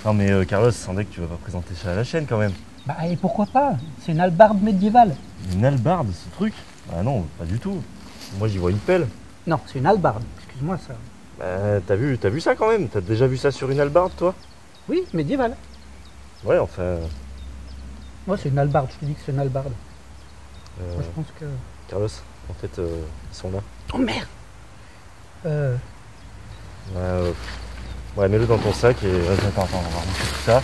Non mais Carlos, sans que tu vas pas présenter ça à la chaîne quand même. Bah et pourquoi pas? C'est une hallebarde médiévale. Une hallebarde, ce truc? Ah non, pas du tout. Moi j'y vois une pelle. Non, c'est une hallebarde, excuse-moi ça. Bah t'as vu ça quand même? T'as déjà vu ça sur une hallebarde toi? Oui, médiévale. Ouais, enfin... Moi c'est une hallebarde, je te dis que c'est une hallebarde. Moi je pense que... Carlos, en fait, ils sont là. Oh merde. Ouais, mets-le dans ton sac et... Attends, on va remonter tout ça.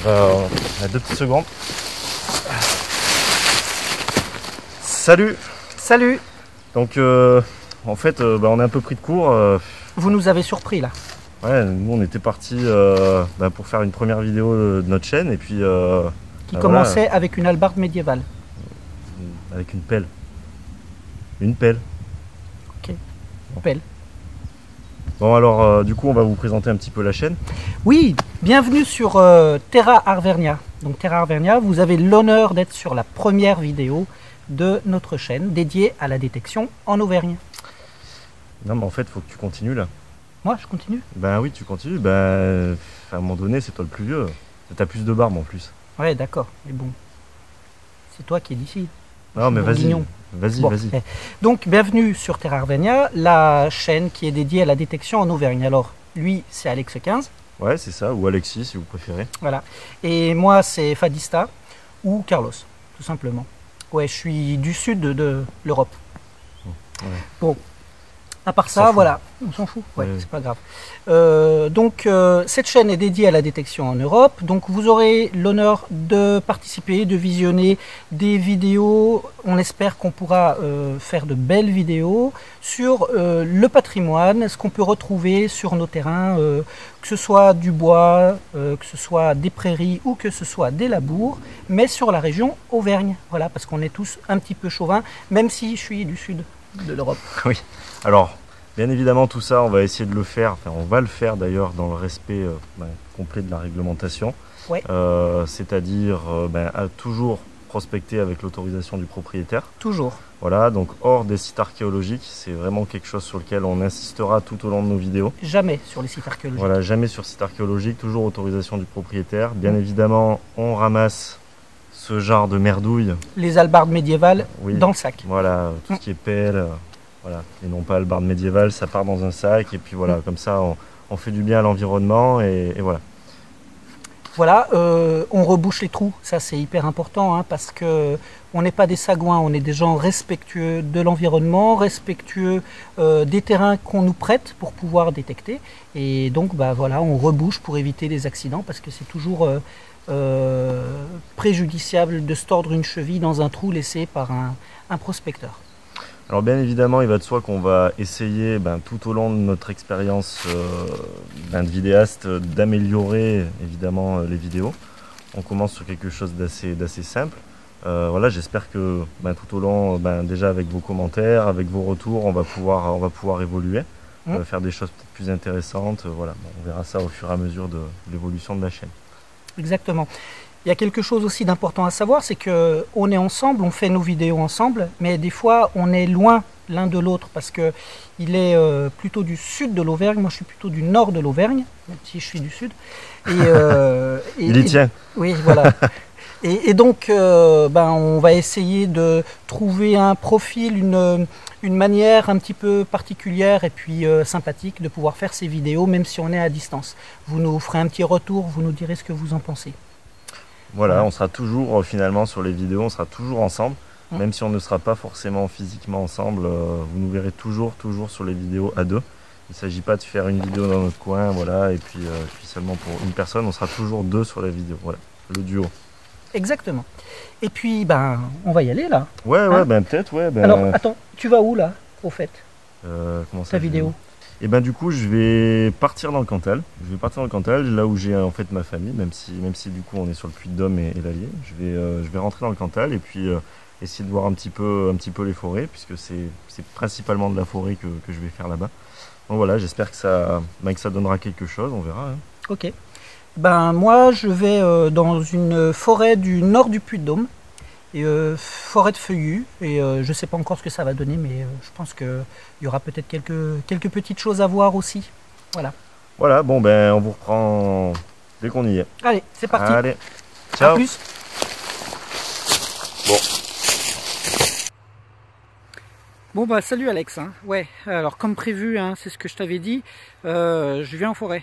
Alors, on a 2 petites secondes. Salut! Salut. Donc, en fait, on est un peu pris de court. Vous nous avez surpris là. Ouais, nous on était partis pour faire une première vidéo de notre chaîne et puis... Qui commençait avec une hallebarde médiévale. Avec une pelle. Une pelle. Ok, pelle. Bon alors, du coup on va vous présenter un petit peu la chaîne. Oui, bienvenue sur Terra Arvernia. Donc Terra Arvernia, vous avez l'honneur d'être sur la première vidéo de notre chaîne dédiée à la détection en Auvergne. Non mais en fait, faut que tu continues là. Moi, je continue? Ben oui, tu continues. Ben, à un moment donné, c'est toi le plus vieux. T'as plus de barbe en plus. Ouais, d'accord, mais bon. C'est toi qui es d'ici. Non mais vas-y, Bon, vas-y. Donc, bienvenue sur Terra Arvernia, la chaîne qui est dédiée à la détection en Auvergne. Alors, lui, c'est Alex15. Ouais, c'est ça, ou Alexis si vous préférez. Voilà. Et moi, c'est Fadista ou Carlos, tout simplement. Ouais, je suis du sud de l'Europe. Ouais. Bon, à part ça, voilà, on s'en fout. Ouais, Ouais. c'est pas grave. Donc, cette chaîne est dédiée à la détection en Europe. Donc, vous aurez l'honneur de participer, de visionner des vidéos. On espère qu'on pourra faire de belles vidéos sur le patrimoine, ce qu'on peut retrouver sur nos terrains, que ce soit du bois, que ce soit des prairies ou que ce soit des labours, mais sur la région Auvergne. Voilà, parce qu'on est tous un petit peu chauvins, même si je suis du sud de l'Europe. Oui. Alors, bien évidemment, tout ça, on va essayer de le faire. Enfin, on va le faire d'ailleurs dans le respect complet de la réglementation. Ouais. C'est-à-dire à toujours prospecter avec l'autorisation du propriétaire. Toujours. Voilà, donc hors des sites archéologiques, c'est vraiment quelque chose sur lequel on insistera tout au long de nos vidéos. Jamais sur les sites archéologiques. Voilà, jamais sur site archéologique, toujours autorisation du propriétaire. Bien évidemment, on ramasse ce genre de merdouille. Les hallebardes médiévales dans le sac. Voilà, tout ce qui est pelle, voilà, et non pas hallebarde médiévale, ça part dans un sac et puis voilà, comme ça on fait du bien à l'environnement et voilà. Voilà, on rebouche les trous, ça c'est hyper important parce que on n'est pas des sagouins, on est des gens respectueux de l'environnement, respectueux des terrains qu'on nous prête pour pouvoir détecter. Et donc voilà, on rebouche pour éviter les accidents parce que c'est toujours préjudiciable de se tordre une cheville dans un trou laissé par un prospecteur. Alors bien évidemment, il va de soi qu'on va essayer tout au long de notre expérience de vidéaste d'améliorer évidemment les vidéos. On commence sur quelque chose d'assez simple. Voilà, j'espère que tout au long, déjà avec vos commentaires, avec vos retours, on va pouvoir évoluer, faire des choses peut-être plus intéressantes. Voilà, on verra ça au fur et à mesure de l'évolution de la chaîne. Exactement. Il y a quelque chose aussi d'important à savoir, c'est qu'on est ensemble, on fait nos vidéos ensemble, mais des fois on est loin l'un de l'autre parce que il est plutôt du sud de l'Auvergne, moi je suis plutôt du nord de l'Auvergne, même si je suis du sud. Il y tient. Oui, voilà. Et donc on va essayer de trouver un profil, une manière un petit peu particulière et puis sympathique de pouvoir faire ces vidéos, même si on est à distance. Vous nous ferez un petit retour, vous nous direz ce que vous en pensez. Voilà, on sera toujours finalement sur les vidéos, on sera toujours ensemble, même si on ne sera pas forcément physiquement ensemble, vous nous verrez toujours sur les vidéos à deux. Il ne s'agit pas de faire une vidéo dans notre coin, voilà, et puis seulement pour une personne, on sera toujours deux sur la vidéo, voilà, le duo. Exactement. Et puis, on va y aller là. Ouais, peut-être, ouais. Alors, attends, tu vas où là, au fait? Comment ça, ta vidéo? Et du coup, je vais partir dans le Cantal. Je vais partir dans le Cantal, là où j'ai en fait ma famille, même si du coup on est sur le Puy-de-Dôme et l'Allier. Je vais rentrer dans le Cantal et puis essayer de voir un petit peu les forêts, puisque c'est principalement de la forêt que je vais faire là-bas. Donc voilà, j'espère que ça donnera quelque chose, on verra. Ok. Moi, je vais dans une forêt du nord du Puy-de-Dôme, forêt de feuillus, et je ne sais pas encore ce que ça va donner, mais je pense qu'il y aura peut-être quelques petites choses à voir aussi. Voilà. Voilà, bon ben on vous reprend dès qu'on y est. Allez, c'est parti. Allez, À ciao. plus. Bon. Bon bah salut Alex, hein. Ouais, alors comme prévu, hein, c'est ce que je t'avais dit, je viens en forêt.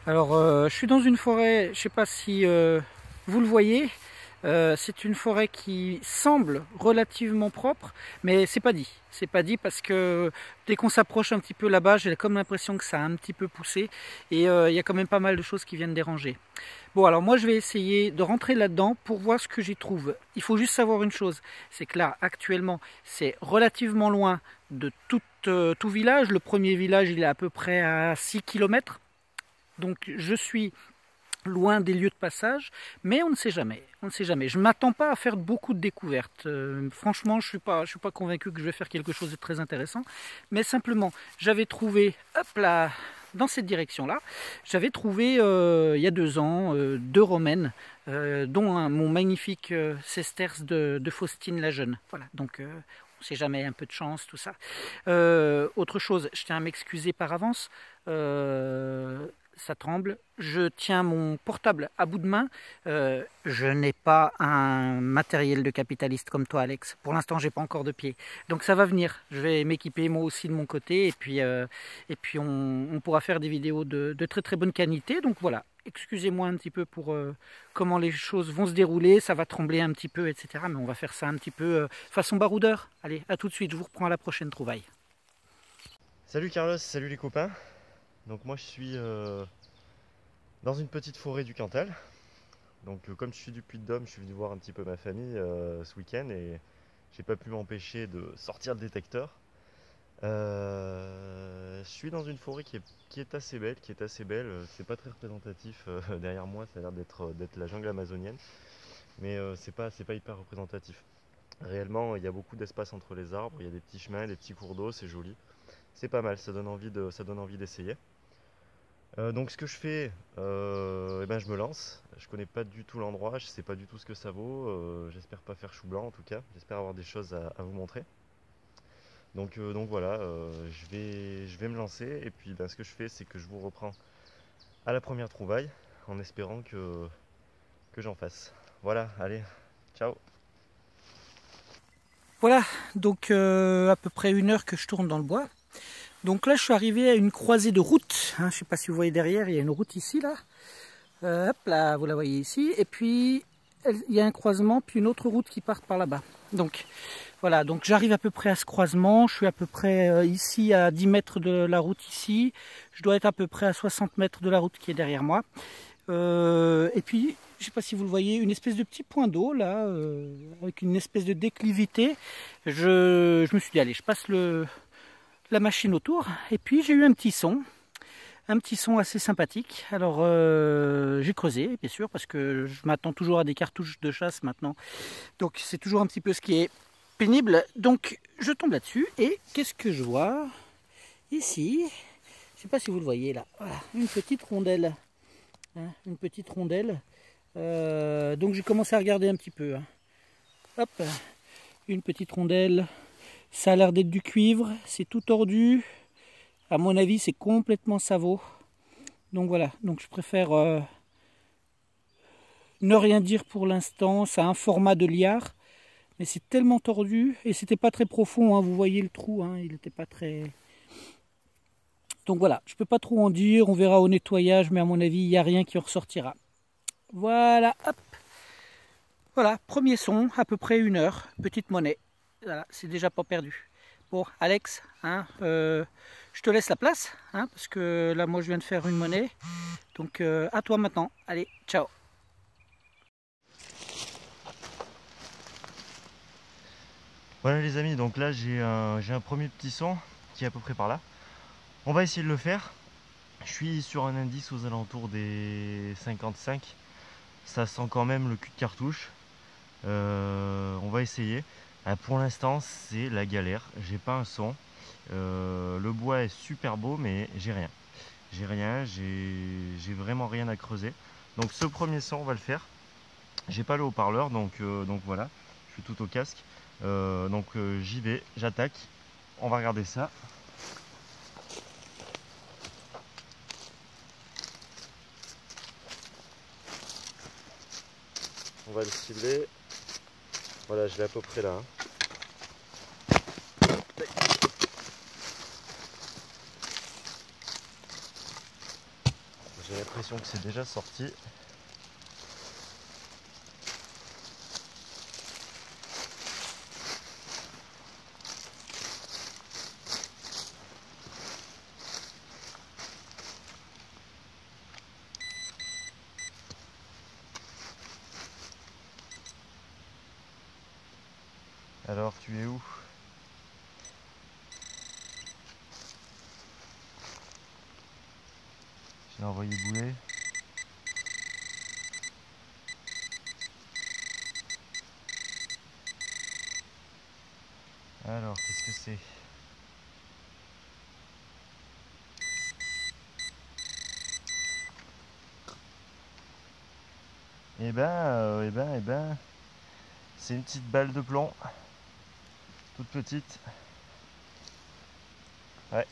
Alors je suis dans une forêt, je sais pas si vous le voyez, c'est une forêt qui semble relativement propre, mais c'est pas dit. C'est pas dit parce que dès qu'on s'approche un petit peu là-bas, j'ai comme l'impression que ça a un petit peu poussé et il y a quand même pas mal de choses qui viennent déranger. Bon, alors moi je vais essayer de rentrer là-dedans pour voir ce que j'y trouve. Il faut juste savoir une chose, c'est que là actuellement c'est relativement loin de tout village. Le premier village il est à peu près à 6 km. Donc je suis loin des lieux de passage, mais on ne sait jamais. On ne sait jamais. Je ne m'attends pas à faire beaucoup de découvertes. Franchement, je suis pas convaincu que je vais faire quelque chose de très intéressant. Mais simplement, j'avais trouvé, hop là, dans cette direction-là, j'avais trouvé il y a 2 ans 2 romaines, dont mon magnifique sesterce de Faustine la Jeune. Voilà, donc on ne sait jamais, un peu de chance, tout ça. Autre chose, je tiens à m'excuser par avance. Ça tremble. Je tiens mon portable à bout de main. Je n'ai pas un matériel de capitaliste comme toi, Alex. Pour l'instant, j'ai pas encore de pied. Donc ça va venir. Je vais m'équiper moi aussi de mon côté et puis on pourra faire des vidéos de très très bonne qualité. Donc voilà. Excusez-moi un petit peu pour comment les choses vont se dérouler. Ça va trembler un petit peu, etc. Mais on va faire ça un petit peu façon baroudeur. Allez, à tout de suite. Je vous reprends à la prochaine trouvaille. Salut Carlos, salut les copains. Donc moi je suis dans une petite forêt du Cantal. Donc comme je suis du Puy-de-Dôme, je suis venu voir un petit peu ma famille ce week-end et j'ai pas pu m'empêcher de sortir le détecteur. Je suis dans une forêt qui est assez belle, C'est pas très représentatif derrière moi, ça a l'air d'être la jungle amazonienne, mais c'est pas hyper représentatif. Réellement, il y a beaucoup d'espace entre les arbres, il y a des petits chemins, des petits cours d'eau, c'est joli. C'est pas mal, ça donne envie d'essayer. Donc ce que je fais, eh ben, je me lance. Je connais pas du tout l'endroit, je sais pas du tout ce que ça vaut. J'espère pas faire chou blanc en tout cas. J'espère avoir des choses à vous montrer. Donc voilà, je vais me lancer et puis ben, ce que je fais c'est que je vous reprends à la première trouvaille en espérant que j'en fasse. Voilà, allez, ciao. Voilà, donc à peu près 1 heure que je tourne dans le bois. Donc là, je suis arrivé à une croisée de routes. Hein, je ne sais pas si vous voyez derrière, il y a une route ici, là. Hop là, vous la voyez ici. Et puis, il y a un croisement, puis une autre route qui part par là-bas. Donc, voilà, donc j'arrive à peu près à ce croisement. Je suis à peu près ici à 10 mètres de la route ici. Je dois être à peu près à 60 mètres de la route qui est derrière moi. Et puis, je ne sais pas si vous le voyez, une espèce de petit point d'eau, là, avec une espèce de déclivité. Je me suis dit, allez, je passe la machine autour et puis j'ai eu un petit son assez sympathique. Alors j'ai creusé bien sûr parce que je m'attends toujours à des cartouches de chasse maintenant, donc c'est toujours un petit peu ce qui est pénible. Donc je tombe là-dessus et qu'est-ce que je vois ici? Je sais pas si vous le voyez là. Voilà, une petite rondelle, hein, une petite rondelle. Donc j'ai commencé à regarder un petit peu, hein. Hop, une petite rondelle. Ça a l'air d'être du cuivre, c'est tout tordu. À mon avis, c'est complètement sabot. Donc voilà, donc je préfère ne rien dire pour l'instant. Ça a un format de liard, mais c'est tellement tordu et c'était pas très profond. Hein. Vous voyez le trou, hein, il n'était pas très. Donc voilà, je peux pas trop en dire. On verra au nettoyage, mais à mon avis, il n'y a rien qui en ressortira. Voilà, hop. Voilà, premier son, à peu près 1 heure, petite monnaie. Voilà, c'est déjà pas perdu. Bon, Alex, hein, je te laisse la place, hein, parce que là, moi, je viens de faire une monnaie. Donc, à toi maintenant. Allez, ciao. Voilà les amis, donc là j'ai un premier petit son qui est à peu près par là. On va essayer de le faire. Je suis sur un indice aux alentours des 55. Ça sent quand même le cul de cartouche. On va essayer. Pour l'instant c'est la galère. J'ai pas un son. Le bois est super beau mais j'ai rien. J'ai vraiment rien à creuser. Donc ce premier son on va le faire. J'ai pas le haut-parleur donc voilà. Je suis tout au casque. J'y vais, j'attaque. On va regarder ça. On va le cibler. Voilà, je l'ai à peu près là. Hein. J'ai l'impression que c'est déjà sorti. Alors, tu es où? Je l'ai envoyé bouler. Alors, qu'est-ce que c'est? Eh ben, c'est une petite balle de plomb, toute petite. Ouais,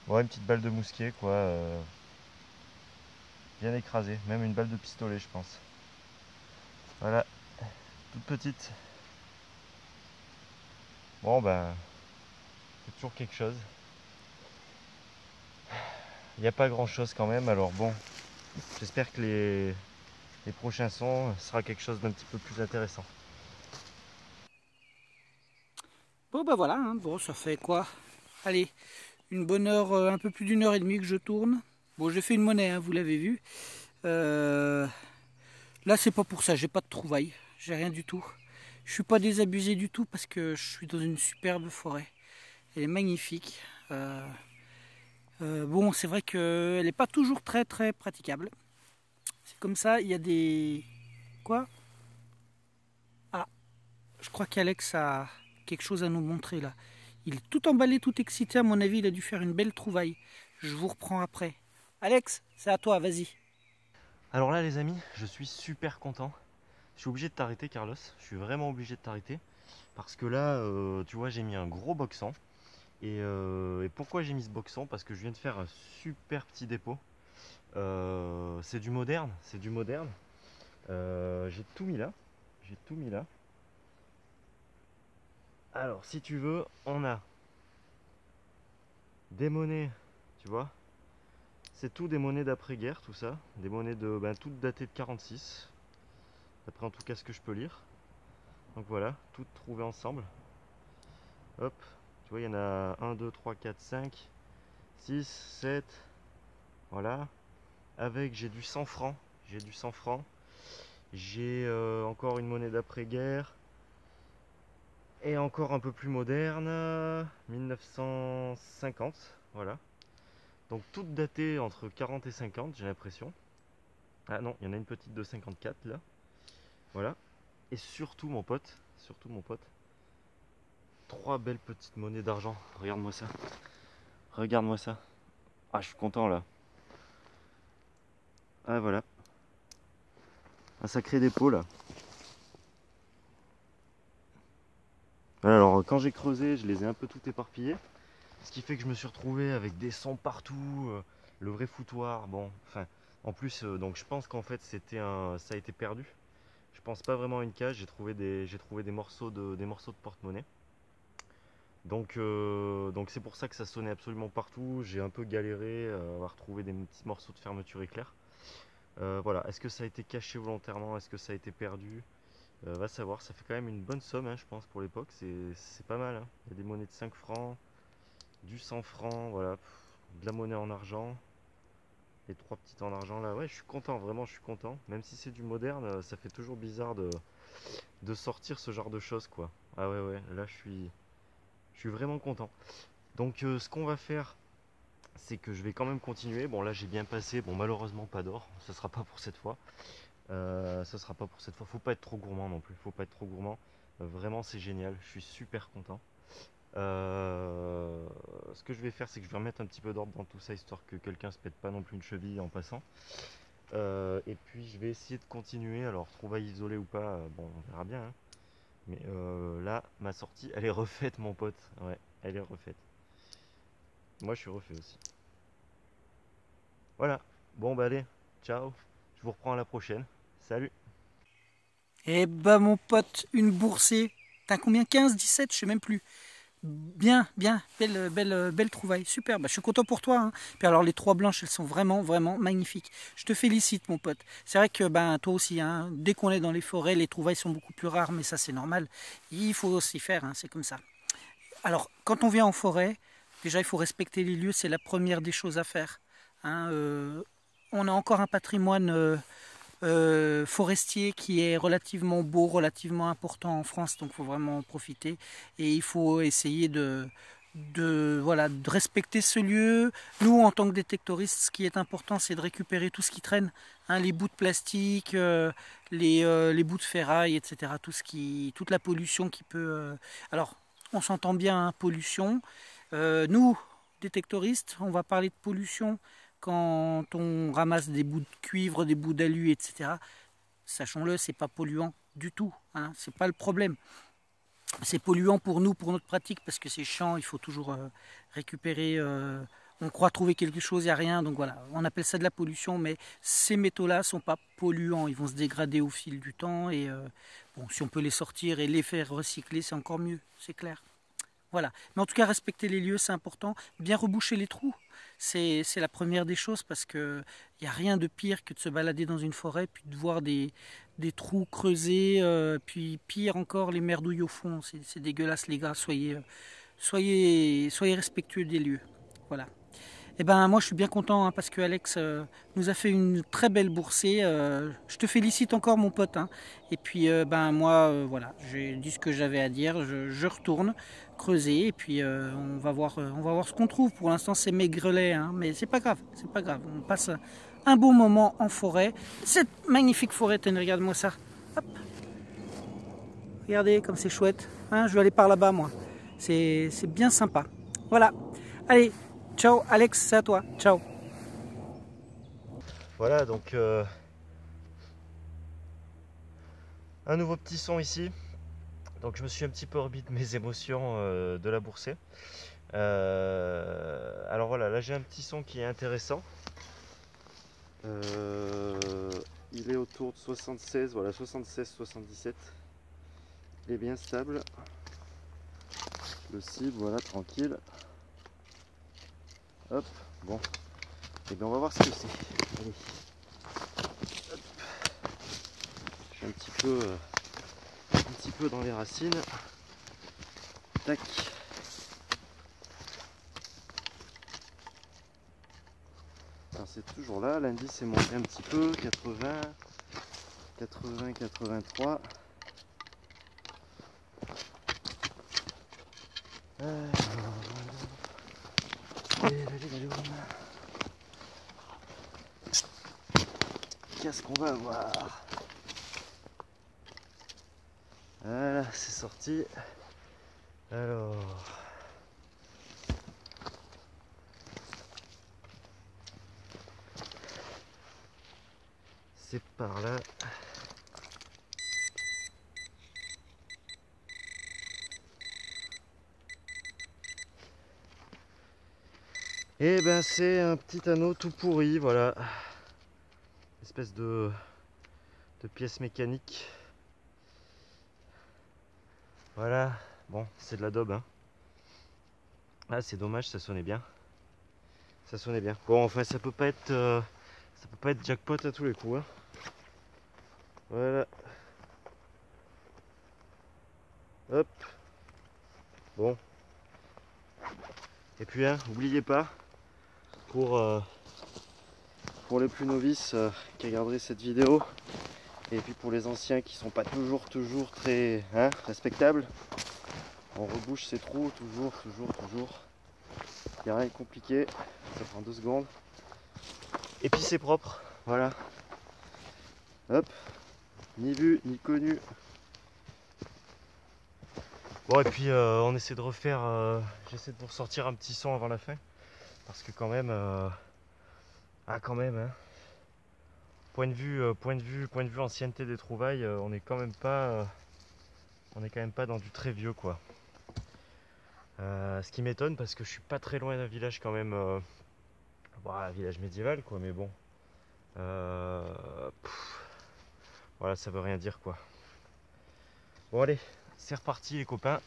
bon, une petite balle de mousquet, quoi, bien écrasée, même une balle de pistolet, je pense. Voilà, toute petite. Bon, ben, c'est toujours quelque chose. Il n'y a pas grand chose quand même, alors bon, j'espère que les prochains sons sera quelque chose d'un petit peu plus intéressant. Bon bah voilà, hein. Bon ça fait quoi? Allez, une bonne heure, un peu plus d'une heure et demie que je tourne. Bon j'ai fait une monnaie, hein, vous l'avez vu. Là c'est pas pour ça, j'ai pas de trouvailles, j'ai rien du tout. Je suis pas désabusé du tout parce que je suis dans une superbe forêt. Elle est magnifique. Bon c'est vrai qu'elle n'est pas toujours très très praticable. C'est comme ça, il y a des... Quoi? Ah, je crois qu'Alex a quelque chose à nous montrer là. Il est tout emballé, tout excité, à mon avis, il a dû faire une belle trouvaille. Je vous reprends après. Alex, c'est à toi, vas-y. Alors là les amis, je suis super content. Je suis obligé de t'arrêter Carlos, je suis vraiment obligé de t'arrêter. Parce que là, tu vois, j'ai mis un gros boxon. Et pourquoi j'ai mis ce boxon? Parce que je viens de faire un super petit dépôt. C'est du moderne, c'est du moderne. J'ai tout mis là. J'ai tout mis là. Alors, si tu veux, on a des monnaies, tu vois. C'est tout des monnaies d'après-guerre, tout ça. Des monnaies de, toutes datées de 46. D'après en tout cas ce que je peux lire. Donc voilà, toutes trouvées ensemble. Hop, tu vois, il y en a 1, 2, 3, 4, 5, 6, 7. Voilà. Avec, j'ai du 100 francs. J'ai du 100 francs. J'ai encore une monnaie d'après-guerre. Et encore un peu plus moderne. 1950. Voilà. Donc toutes datées entre 40 et 50, j'ai l'impression. Ah non, il y en a une petite de 54 là. Voilà. Et surtout mon pote, trois belles petites monnaies d'argent. Regarde-moi ça. Regarde-moi ça. Ah, je suis content là. Ah voilà. Un sacré dépôt là. Alors quand j'ai creusé, je les ai un peu tout éparpillés. Ce qui fait que je me suis retrouvé avec des sons partout, le vrai foutoir. Bon, enfin, en plus, donc je pense qu'en fait ça a été perdu. Je pense pas vraiment à une cage. J'ai trouvé des morceaux de porte-monnaie. Donc c'est pour ça que ça sonnait absolument partout. J'ai un peu galéré à retrouver des petits morceaux de fermeture éclair. Voilà. Est-ce que ça a été caché volontairement? Est-ce que ça a été perdu? Va savoir. Ça fait quand même une bonne somme, hein, je pense, pour l'époque. C'est pas mal. Hein. Il y a des monnaies de 5 francs, du 100 francs, voilà, de la monnaie en argent, les trois petites en argent là. Ouais, je suis content, vraiment, je suis content. Même si c'est du moderne, ça fait toujours bizarre de sortir ce genre de choses, quoi. Ah ouais, ouais, là je suis vraiment content. Donc, ce qu'on va faire, c'est que je vais quand même continuer. Bon, là, j'ai bien passé. Bon, malheureusement, pas d'or. Ce sera pas pour cette fois. Ce sera pas pour cette fois. Faut pas être trop gourmand non plus. Faut pas être trop gourmand. Vraiment, c'est génial. Je suis super content. Ce que je vais faire, c'est que je vais remettre un petit peu d'ordre dans tout ça, histoire que quelqu'un se pète pas non plus une cheville en passant. Et puis je vais essayer de continuer. Alors, trouvaille isolée ou pas, bon, on verra bien. Hein. Mais là, ma sortie, elle est refaite, mon pote. Ouais, elle est refaite. Moi, je suis refait aussi. Voilà. Bon, bah allez, ciao. Je vous reprends à la prochaine. Salut. Eh ben mon pote, une boursée. T'as combien? 15, 17, je sais même plus. Bien, bien, belle trouvaille, super, bah, je suis content pour toi. Hein. Puis alors les trois blanches, elles sont vraiment, vraiment magnifiques. Je te félicite mon pote. C'est vrai que ben toi aussi, hein, dès qu'on est dans les forêts, les trouvailles sont beaucoup plus rares, mais ça c'est normal. Il faut aussi faire, hein, c'est comme ça. Alors quand on vient en forêt, déjà il faut respecter les lieux, c'est la première des choses à faire. Hein, on a encore un patrimoine forestier qui est relativement beau, relativement important en France, donc il faut vraiment en profiter. Et il faut essayer voilà, de respecter ce lieu. Nous, en tant que détectoristes, ce qui est important, c'est de récupérer tout ce qui traîne, hein, les bouts de plastique, les bouts de ferraille, etc. Toute la pollution qui peut... Alors, on s'entend bien, hein, pollution. Nous, détectoristes, on va parler de pollution quand on ramasse des bouts de cuivre, des bouts d'alu, etc. Sachons-le, c'est pas polluant du tout, hein, c'est pas le problème. C'est polluant pour nous, pour notre pratique, parce que c'est chiant, il faut toujours récupérer. On croit trouver quelque chose, il n'y a rien, donc voilà, on appelle ça de la pollution, mais ces métaux-là sont pas polluants, ils vont se dégrader au fil du temps, et bon, si on peut les sortir et les faire recycler, c'est encore mieux, c'est clair. Voilà. Mais en tout cas, respecter les lieux, c'est important. Bien reboucher les trous, c'est la première des choses parce que il n'y a rien de pire que de se balader dans une forêt puis de voir des trous creusés, puis pire encore, les merdouilles au fond. C'est dégueulasse, les gars. Soyez respectueux des lieux. Voilà. Eh ben moi je suis bien content hein, parce que Alex nous a fait une très belle boursée. Je te félicite encore mon pote. Hein. Et puis ben moi voilà, j'ai dit ce que j'avais à dire. Je retourne creuser et puis on va voir ce qu'on trouve. Pour l'instant c'est maigrelet, hein, mais c'est pas grave, c'est pas grave. On passe un beau moment en forêt. Cette magnifique forêt, tenez, regarde-moi ça. Hop. Regardez comme c'est chouette. Hein, je vais aller par là-bas moi. C'est bien sympa. Voilà. Allez. Ciao Alex, c'est à toi. Ciao. Voilà, donc un nouveau petit son ici. Donc je me suis un petit peu remis de mes émotions de la boursée. Alors voilà, là j'ai un petit son qui est intéressant. Il est autour de 76, voilà 76-77. Il est bien stable. Le cible, voilà, tranquille. Hop, bon. Et bien on va voir ce que c'est. Allez. Hop. Je suis un petit peu dans les racines. Tac. Alors c'est toujours là, l'indice est monté un petit peu, 80, 80, 83. Qu'est-ce qu'on va avoir? Voilà, c'est sorti. Alors... c'est par là. Et ben c'est un petit anneau tout pourri, voilà. Espèce de pièce mécanique. Voilà, bon, c'est de la daube, hein. Ah, c'est dommage, ça sonnait bien. Ça sonnait bien. Bon, enfin, ça peut pas être jackpot à tous les coups, hein. Voilà. Hop. Bon. Et puis, hein, n'oubliez pas, pour les plus novices qui regarderaient cette vidéo, et puis pour les anciens qui sont pas toujours très respectables, on rebouche ces trous toujours. Il n'y a rien de compliqué, ça prend 2 secondes. Et puis c'est propre, voilà. Hop, ni vu, ni connu. Bon et puis on essaie de refaire, j'essaie de vous ressortir un petit son avant la fin. Parce que quand même, quand même, hein. Point de vue ancienneté des trouvailles, on est quand même pas dans du très vieux quoi. Ce qui m'étonne parce que je suis pas très loin d'un village quand même, un village médiéval quoi, mais bon, voilà, ça veut rien dire quoi. Bon allez, c'est reparti les copains.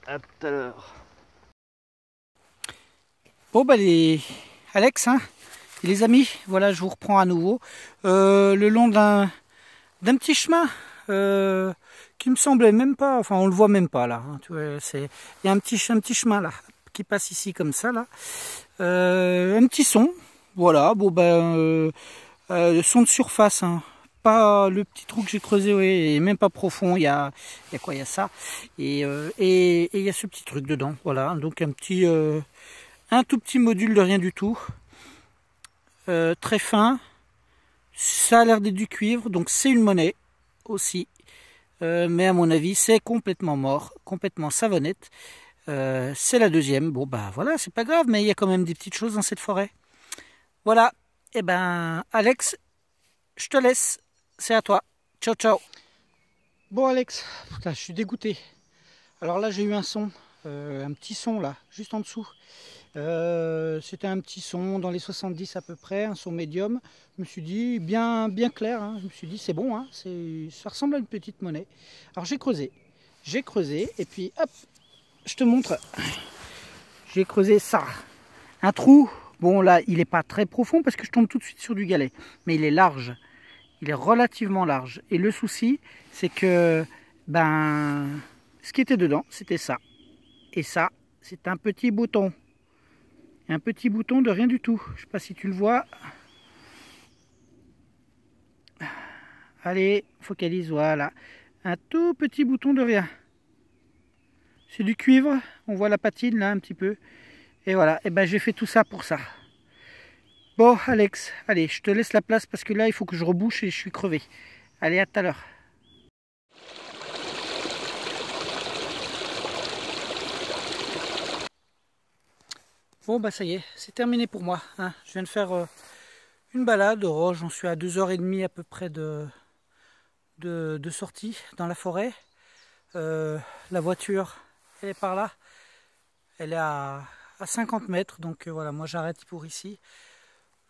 À tout à l'heure. Bon bah les Alex hein, et les amis, voilà je vous reprends à nouveau le long d'un petit chemin qui me semblait même pas, enfin on le voit même pas là, hein, tu vois, il y a un petit chemin là qui passe ici comme ça là, un petit son, voilà, bon ben son de surface, hein, pas le petit trou que j'ai creusé, ouais, et même pas profond, il y a quoi, il y a ça, et il y a ce petit truc dedans, voilà, donc un tout petit module de rien du tout, très fin, ça a l'air d'être du cuivre, donc c'est une monnaie aussi, mais à mon avis c'est complètement mort, complètement savonnette, c'est la deuxième, bon bah voilà, c'est pas grave, mais il y a quand même des petites choses dans cette forêt. Voilà, et ben Alex, je te laisse, c'est à toi, ciao ciao. Bon Alex, putain, je suis dégoûté. Alors là j'ai eu un son, un petit son là, juste en dessous. C'était un petit son dans les 70 à peu près, un son médium. Je me suis dit bien clair, hein. Je me suis dit c'est bon, hein, ça ressemble à une petite monnaie. Alors j'ai creusé et puis hop, je te montre. J'ai creusé ça, un trou. Bon là il n'est pas très profond parce que je tombe tout de suite sur du galet, mais il est large, il est relativement large. Et le souci c'est que ben ce qui était dedans c'était ça, et ça c'est un petit bouton. Un petit bouton de rien du tout. Je ne sais pas si tu le vois. Allez, focalise, voilà. Un tout petit bouton de rien. C'est du cuivre. On voit la patine là un petit peu. Et voilà, et ben j'ai fait tout ça pour ça. Bon Alex, allez, je te laisse la place parce que là il faut que je rebouche et je suis crevé. Allez, à tout à l'heure. Bon bah ça y est, c'est terminé pour moi, hein. Je viens de faire une balade, oh, j'en suis à 2h30 à peu près de sortie dans la forêt. La voiture, elle est par là, elle est à 50 mètres, donc voilà, moi j'arrête pour ici.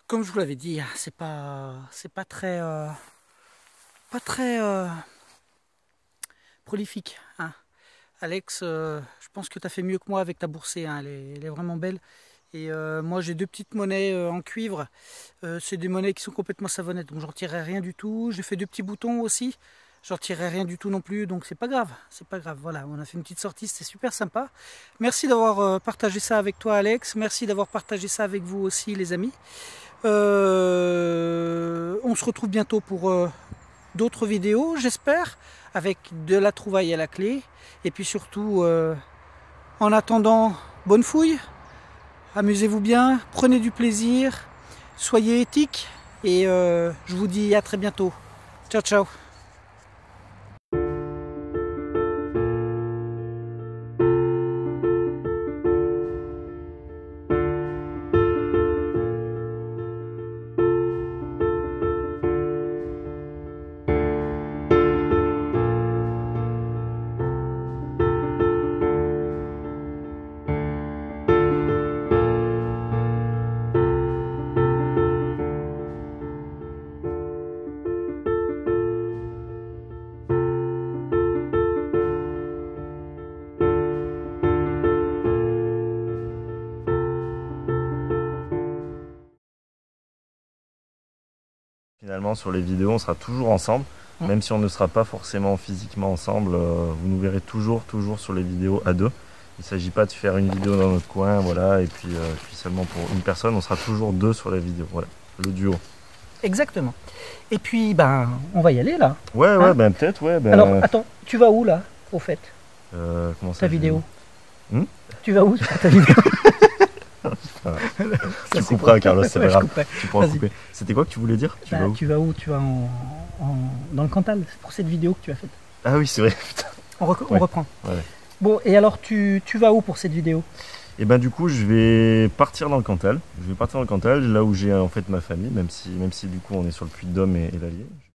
Comme je vous l'avais dit, c'est pas très prolifique, hein. Alex, je pense que tu as fait mieux que moi avec ta boursée, hein. Elle est vraiment belle. Et moi j'ai deux petites monnaies en cuivre, c'est des monnaies qui sont complètement savonnettes, donc j'en tirerai rien du tout. J'ai fait deux petits boutons aussi, j'en tirerai rien du tout non plus, donc c'est pas grave, voilà, on a fait une petite sortie, c'était super sympa. Merci d'avoir partagé ça avec toi Alex, merci d'avoir partagé ça avec vous aussi les amis. On se retrouve bientôt pour d'autres vidéos, j'espère, avec de la trouvaille à la clé, et puis surtout, en attendant, bonne fouille. Amusez-vous bien, prenez du plaisir, soyez éthiques et je vous dis à très bientôt. Ciao ciao. Finalement, sur les vidéos, on sera toujours ensemble, même si on ne sera pas forcément physiquement ensemble. Vous nous verrez toujours sur les vidéos à deux. Il ne s'agit pas de faire une vidéo dans notre coin, voilà, et puis seulement pour une personne. On sera toujours deux sur la vidéo, voilà, le duo. Exactement. Et puis, ben, on va y aller là. Ouais, hein, ben peut-être, ouais. Ben, alors, attends, tu vas où là, au fait? Comment ça, ta vidéo. Tu vas où sur ta vidéo? Tu couperas, Carlos, c'est pas grave. Tu pourras couper. C'était quoi que tu voulais dire? Tu vas où? Tu vas dans le Cantal. C'est pour cette vidéo que tu as faite. Ah oui, c'est vrai. Putain. On reprend. Ouais. Bon, et alors tu vas où pour cette vidéo? Et ben du coup, je vais partir dans le Cantal. Là où j'ai en fait ma famille, même si du coup on est sur le Puy-de-Dôme et l'Allier.